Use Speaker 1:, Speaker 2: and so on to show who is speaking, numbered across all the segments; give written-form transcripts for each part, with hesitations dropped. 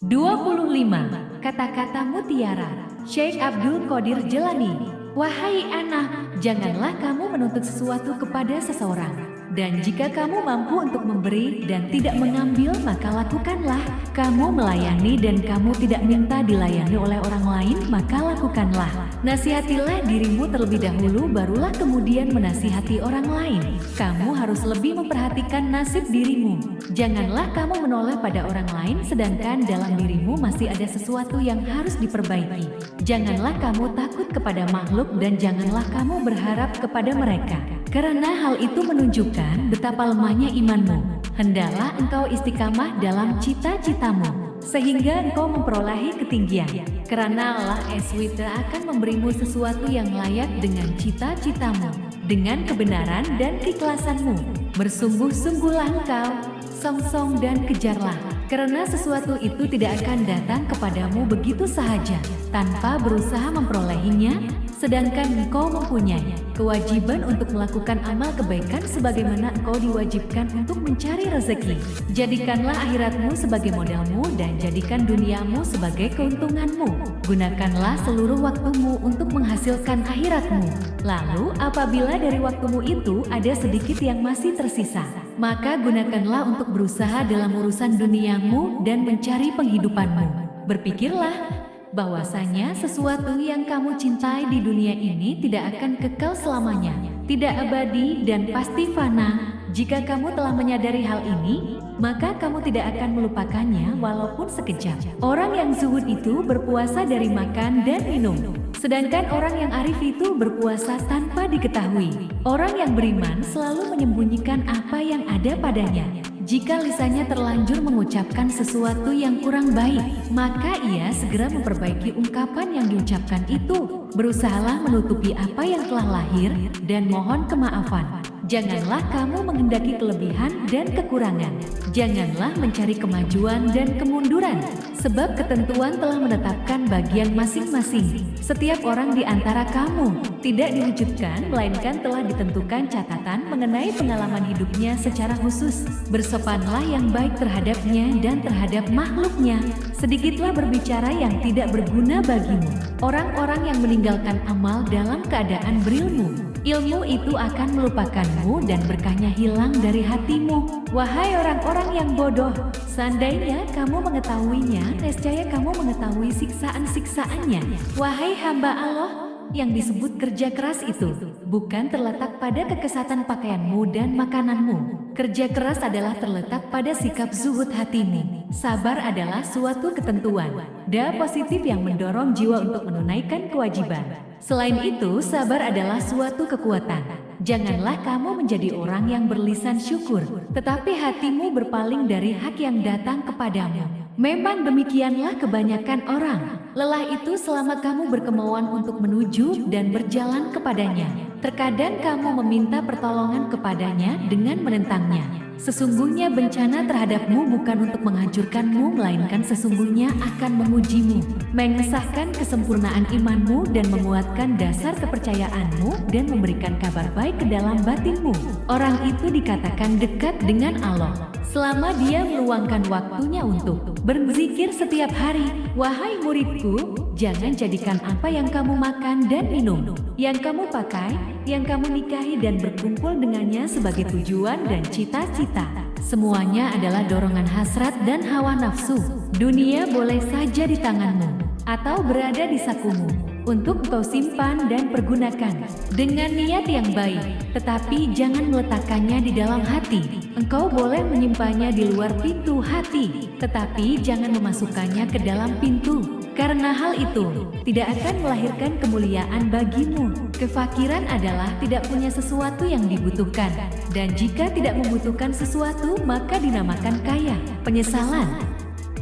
Speaker 1: 25. Kata-kata mutiara. Syekh Abdul Qadir Jelani. Wahai anak, janganlah kamu menuntut sesuatu kepada seseorang. Dan jika kamu mampu untuk memberi dan tidak mengambil, maka lakukanlah. Kamu melayani dan kamu tidak minta dilayani oleh orang lain, maka lakukanlah. Nasihatilah dirimu terlebih dahulu, barulah kemudian menasihati orang lain. Kamu harus lebih memperhatikan nasib dirimu. Janganlah kamu menoleh pada orang lain sedangkan dalam dirimu masih ada sesuatu yang harus diperbaiki. Janganlah kamu takut kepada makhluk dan janganlah kamu berharap kepada mereka. Karena hal itu menunjukkan betapa lemahnya imanmu. Hendaklah engkau istiqamah dalam cita-citamu, sehingga engkau memperolehi ketinggian. Karena Allah SWT akan memberimu sesuatu yang layak dengan cita-citamu, dengan kebenaran dan keikhlasanmu. Bersungguh-sungguhlah engkau, song-song dan kejarlah. Karena sesuatu itu tidak akan datang kepadamu begitu saja, tanpa berusaha memperolehinya. Sedangkan engkau mempunyai kewajiban untuk melakukan amal kebaikan sebagaimana engkau diwajibkan untuk mencari rezeki. Jadikanlah akhiratmu sebagai modalmu dan jadikan duniamu sebagai keuntunganmu. Gunakanlah seluruh waktumu untuk menghasilkan akhiratmu. Lalu apabila dari waktumu itu ada sedikit yang masih tersisa, maka gunakanlah untuk berusaha dalam urusan duniamu dan mencari penghidupanmu. Berpikirlah bahwasanya sesuatu yang kamu cintai di dunia ini tidak akan kekal selamanya, tidak abadi dan pasti fana. Jika kamu telah menyadari hal ini, maka kamu tidak akan melupakannya walaupun sekejap. Orang yang zuhud itu berpuasa dari makan dan minum, sedangkan orang yang arif itu berpuasa tanpa diketahui. Orang yang beriman selalu menyembunyikan apa yang ada padanya. Jika lisannya terlanjur mengucapkan sesuatu yang kurang baik, maka ia segera memperbaiki ungkapan yang diucapkan itu. Berusahalah menutupi apa yang telah lahir dan mohon kemaafan. Janganlah kamu menghendaki kelebihan dan kekurangan. Janganlah mencari kemajuan dan kemunduran, sebab ketentuan telah menetapkan bagian masing-masing. Setiap orang di antara kamu tidak diwujudkan, melainkan telah ditentukan catatan mengenai pengalaman hidupnya secara khusus. Bersopanlah yang baik terhadapnya dan terhadap makhluknya. Sedikitlah berbicara yang tidak berguna bagimu. Orang-orang yang meninggalkan amal dalam keadaan berilmu, ilmu itu akan melupakanmu dan berkahnya hilang dari hatimu. Wahai orang-orang yang bodoh, seandainya kamu mengetahuinya, nescaya kamu mengetahui siksaan-siksaannya. Wahai hamba Allah, yang disebut kerja keras itu bukan terletak pada kekesatan pakaianmu dan makananmu. Kerja keras adalah terletak pada sikap zuhud hatimu. Sabar adalah suatu ketentuan, daya positif yang mendorong jiwa untuk menunaikan kewajiban. Selain itu, sabar adalah suatu kekuatan. Janganlah kamu menjadi orang yang berlisan syukur, tetapi hatimu berpaling dari hak yang datang kepadamu. Memang demikianlah kebanyakan orang. Lelah itu selama kamu berkemauan untuk menuju dan berjalan kepadanya. Terkadang kamu meminta pertolongan kepadanya dengan menentangnya. Sesungguhnya bencana terhadapmu bukan untuk menghancurkanmu, melainkan sesungguhnya akan mengujimu, mengesahkan kesempurnaan imanmu dan menguatkan dasar kepercayaanmu dan memberikan kabar baik ke dalam batinmu. Orang itu dikatakan dekat dengan Allah selama dia meluangkan waktunya untuk berzikir setiap hari. Wahai muridku, jangan jadikan apa yang kamu makan dan minum, yang kamu pakai, yang kamu nikahi dan berkumpul dengannya sebagai tujuan dan cita-cita. Semuanya adalah dorongan hasrat dan hawa nafsu. Dunia boleh saja di tanganmu atau berada di sakumu untuk engkau simpan dan pergunakan dengan niat yang baik, tetapi jangan meletakkannya di dalam hati. Engkau boleh menyimpannya di luar pintu hati, tetapi jangan memasukkannya ke dalam pintu. Karena hal itu tidak akan melahirkan kemuliaan bagimu. Kefakiran adalah tidak punya sesuatu yang dibutuhkan, dan jika tidak membutuhkan sesuatu maka dinamakan kaya. Penyesalan.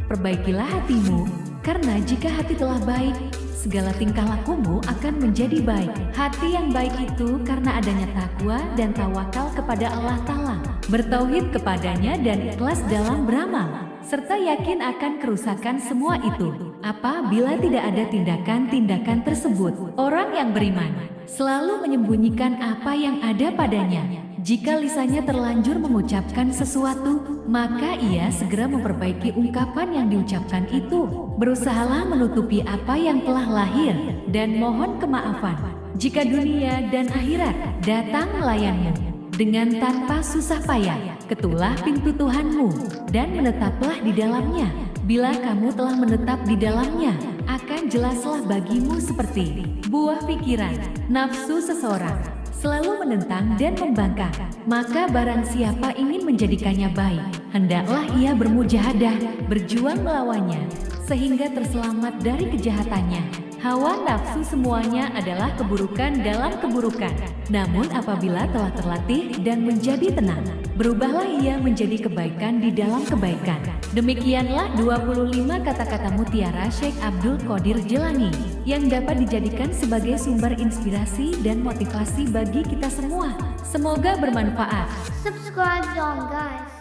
Speaker 1: Perbaikilah hatimu, karena jika hati telah baik, segala tingkah lakumu akan menjadi baik. Hati yang baik itu karena adanya takwa dan tawakal kepada Allah Ta'ala, bertauhid kepadanya dan ikhlas dalam beramal, serta yakin akan kerusakan semua itu apabila tidak ada tindakan-tindakan tersebut. Orang yang beriman selalu menyembunyikan apa yang ada padanya Jika lisannya terlanjur mengucapkan sesuatu, maka ia segera memperbaiki ungkapan yang diucapkan itu. Berusahalah menutupi apa yang telah lahir, dan mohon kemaafan. Jika dunia dan akhirat datang melayanmu dengan tanpa susah payah, ketulah pintu Tuhanmu, dan menetaplah di dalamnya. Bila kamu telah menetap di dalamnya, akan jelaslah bagimu seperti buah pikiran, nafsu seseorang, selalu menentang dan membangkang. Maka barang siapa ingin menjadikannya baik, hendaklah ia bermujahadah, berjuang melawannya, sehingga terselamat dari kejahatannya. Hawa nafsu semuanya adalah keburukan dalam keburukan. Namun apabila telah terlatih dan menjadi tenang, berubahlah ia menjadi kebaikan di dalam kebaikan. Demikianlah 25 kata-kata mutiara Syekh Abdul Qodir Jelani yang dapat dijadikan sebagai sumber inspirasi dan motivasi bagi kita semua. Semoga bermanfaat.
Speaker 2: Subscribe dong guys.